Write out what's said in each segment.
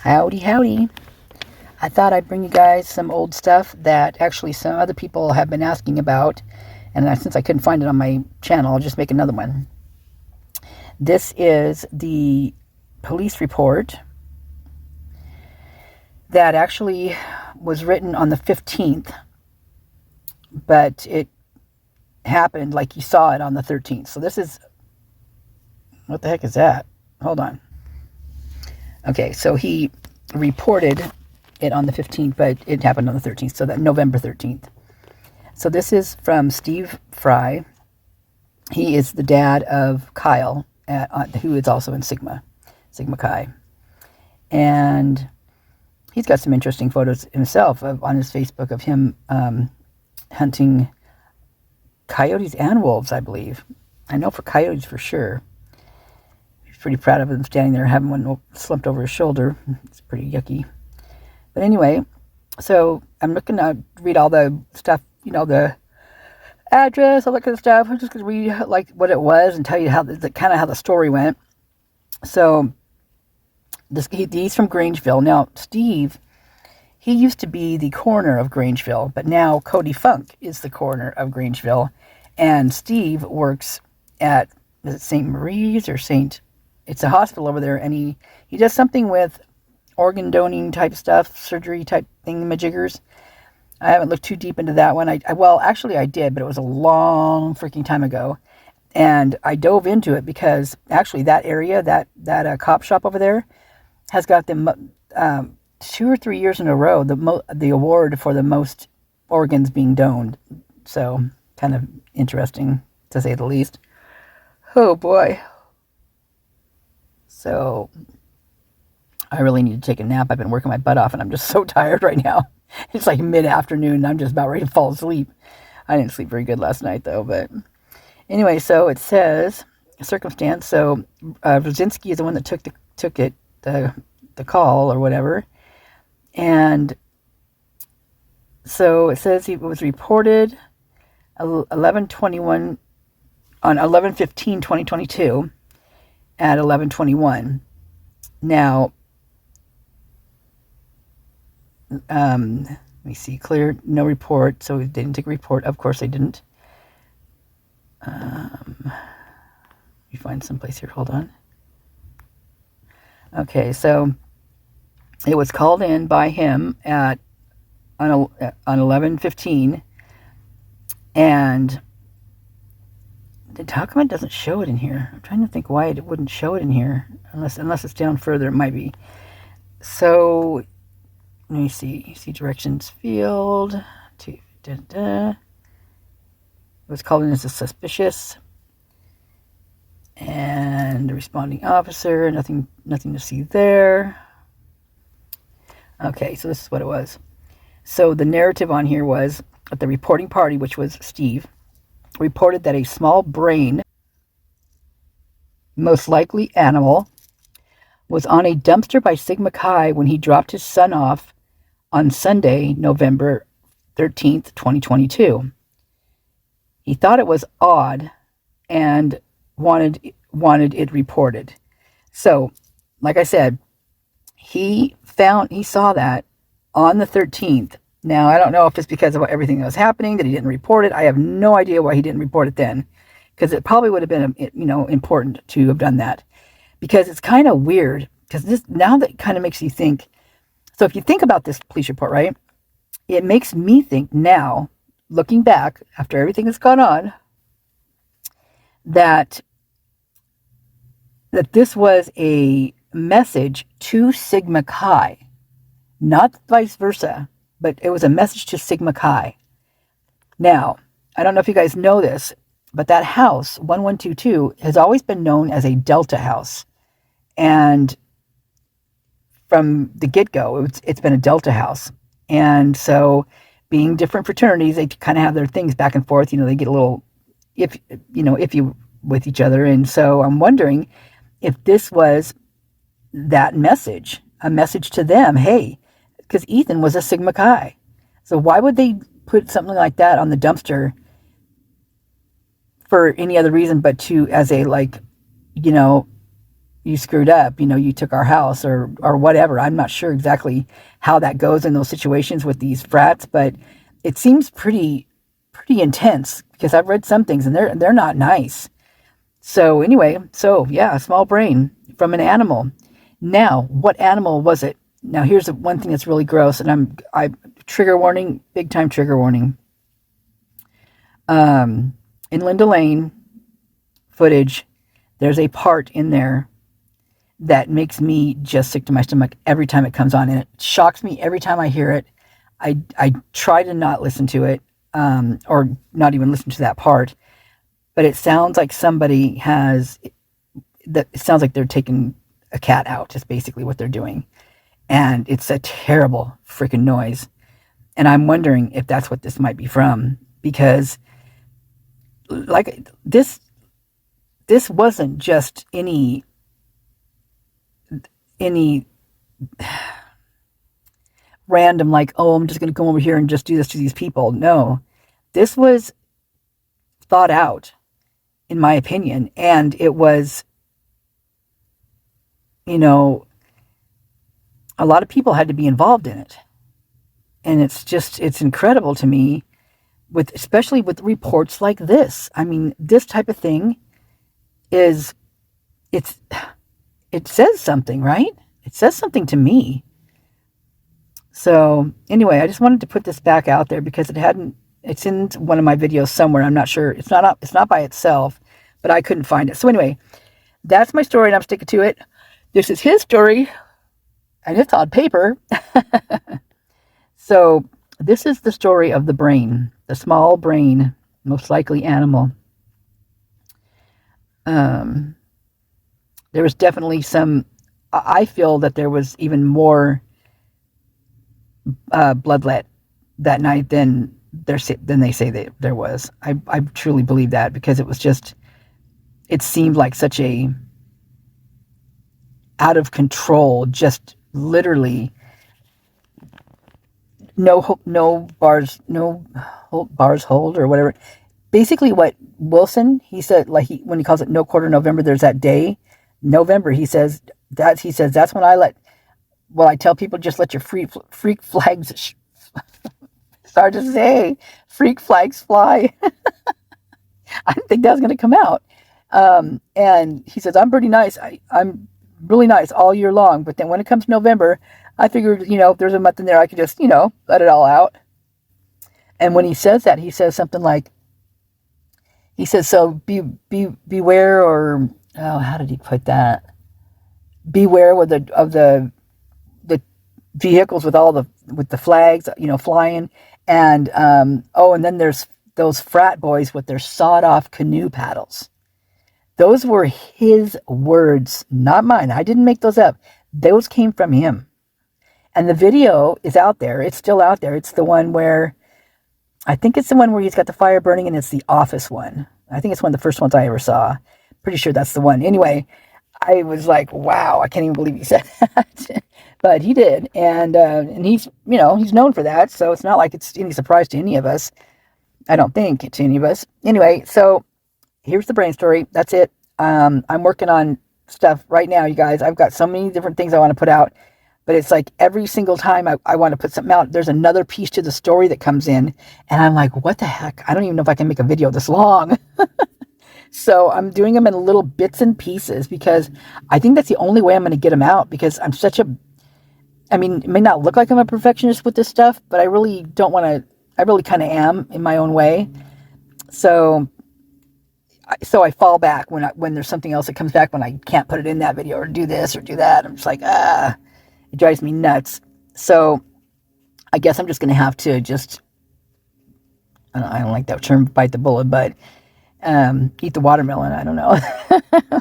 Howdy, howdy. I thought I'd bring you guys some old stuff that actually some other people have been asking about. And since I couldn't find it on my channel, I'll just make another one. This is the police report that actually was written on the 15th, but it happened like you saw it on the 13th. So this is, what the heck is that? Hold on. Okay, so he reported it on the 15th, but it happened on the 13th, so that November 13th. So this is from Steve Fry. He is the dad of Kyle, who is also in Sigma Chi. And he's got some interesting photos himself on his Facebook of him hunting coyotes and wolves, I believe. I know for coyotes for sure. He's pretty proud of him standing there having one slumped over his shoulder. It's pretty yucky. But anyway, so I'm not going to read all the stuff, the address, all that kind of stuff. I'm just going to read like what it was and tell you how how the story went. So he's from Grangeville. Now, Steve, he used to be the coroner of Grangeville, but now Cody Funk is the coroner of Grangeville. And Steve works at, is it St. Marie's or it's a hospital over there, and he does something with organ donating type stuff, surgery type thingamajiggers. I haven't looked too deep into that one. Actually I did, but it was a long freaking time ago. And I dove into it because actually that area, that cop shop over there, has got them 2 or 3 years in a row the award for the most organs being donated. So kind of interesting to say the least. Oh boy. So I really need to take a nap. I've been working my butt off and I'm just so tired right now. It's like mid-afternoon and I'm just about ready to fall asleep. I didn't sleep very good last night though, but anyway, so it says circumstance. So Brzezinski is the one that took the call or whatever. And so it says it was reported 11/21 on 11/15/2022 at 11:21. Now, let me see, clear, no report. So they didn't take a report. Of course they didn't. Let me find someplace here. Hold on. Okay, so it was called in by him on 11:15, and how come it doesn't show it in here? I'm trying to think why it wouldn't show it in here, unless it's down further. It might be. So let me see. See directions field. It was called in as a suspicious, and the responding officer. Nothing to see there. Okay, so this is what it was. So the narrative on here was that the reporting party, which was Steve, reported that a small brain, most likely animal, was on a dumpster by Sigma Chi when he dropped his son off on Sunday, November 13th, 2022. He thought it was odd and wanted it reported. So, like I said, he saw that on the 13th. Now, I don't know if it's because of everything that was happening that he didn't report it. I have no idea why he didn't report it then, because it probably would have been, important to have done that, because it's kind of weird, because now that kind of makes you think. So if you think about this police report, right, it makes me think now, looking back after everything that's gone on, that this was a message to Sigma Chi, not vice versa, but it was a message to Sigma Chi. Now, I don't know if you guys know this, but that house, 1122, has always been known as a Delta house. And from the get-go, it's been a Delta house. And so, being different fraternities, they kind of have their things back and forth. They get a little iffy with each other. And so I'm wondering if this was that message, a message to them. Hey, because Ethan was a Sigma Chi. So why would they put something like that on the dumpster for any other reason but as a you screwed up, you took our house or whatever. I'm not sure exactly how that goes in those situations with these frats, but it seems pretty intense because I've read some things and they're not nice. So anyway, yeah, a small brain from an animal. Now, what animal was it? Now here's one thing that's really gross, and I trigger warning, big time trigger warning. In Linda Lane footage, there's a part in there that makes me just sick to my stomach every time it comes on, and it shocks me every time I hear it. I try to not listen to it, or not even listen to that part, but it sounds like somebody it sounds like they're taking a cat out, is basically what they're doing. And it's a terrible freaking noise. And I'm wondering if that's what this might be from, because like this wasn't just any random, like, oh, I'm just going to come over here and just do this to these people. No, this was thought out, in my opinion. And it was, a lot of people had to be involved in it. And it's incredible to me, especially with reports like this. I mean, this type of thing it says something, right? It says something to me. So anyway, I just wanted to put this back out there because it's in one of my videos somewhere. I'm not sure. It's not by itself, but I couldn't find it. So anyway, that's my story and I'm sticking to it. This is his story and it's on paper. So this is the story of the brain, the small brain, most likely animal. There was definitely I feel that there was even more bloodlet that night than they say there was. I truly believe that, because it seemed like such a out of control, just literally no bars hold or whatever. Basically what Wilson, he said, like when he calls it no quarter November, there's that day, November, he says that's when I tell people, just let your freak flags, sorry to say, freak flags fly. I didn't think that was going to come out. And he says, I'm pretty nice. I'm really nice all year long. But then when it comes to November, I figured, if there's a month in there, I could just, let it all out. And when he says that, he says something like, he says, so beware, or, oh, how did he put that? Beware of the vehicles with the flags, flying. And, and then there's those frat boys with their sawed off canoe paddles. Those were his words, not mine. I didn't make those up. Those came from him. And the video is out there. It's still out there. It's the one where, I think it's the one where he's got the fire burning, and it's the office one. I think it's one of the first ones I ever saw. Pretty sure that's the one. Anyway, I was like, wow, I can't even believe he said that. But he did. And he's, he's known for that. So it's not like it's any surprise to any of us. I don't think to any of us. Anyway, so here's the brain story. That's it. I'm working on stuff right now, you guys. I've got so many different things I want to put out. But it's like every single time I want to put something out, there's another piece to the story that comes in. And I'm like, what the heck? I don't even know if I can make a video this long. So I'm doing them in little bits and pieces, because I think that's the only way I'm going to get them out, because I'm it may not look like I'm a perfectionist with this stuff, but I really don't want to, I really kind of am in my own way. So I fall back when there's something else that comes back, when I can't put it in that video or do this or do that. I'm just like, it drives me nuts. So I guess I'm just going to have to I don't like that term, bite the bullet, but eat the watermelon. I don't know.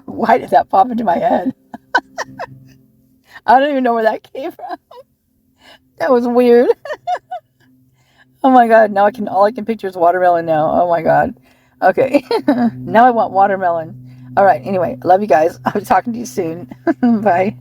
Why did that pop into my head? I don't even know where that came from. That was weird. Oh my God. Now all I can picture is watermelon now. Oh my God. Okay. Now I want watermelon. All right. Anyway, love you guys. I'll be talking to you soon. Bye.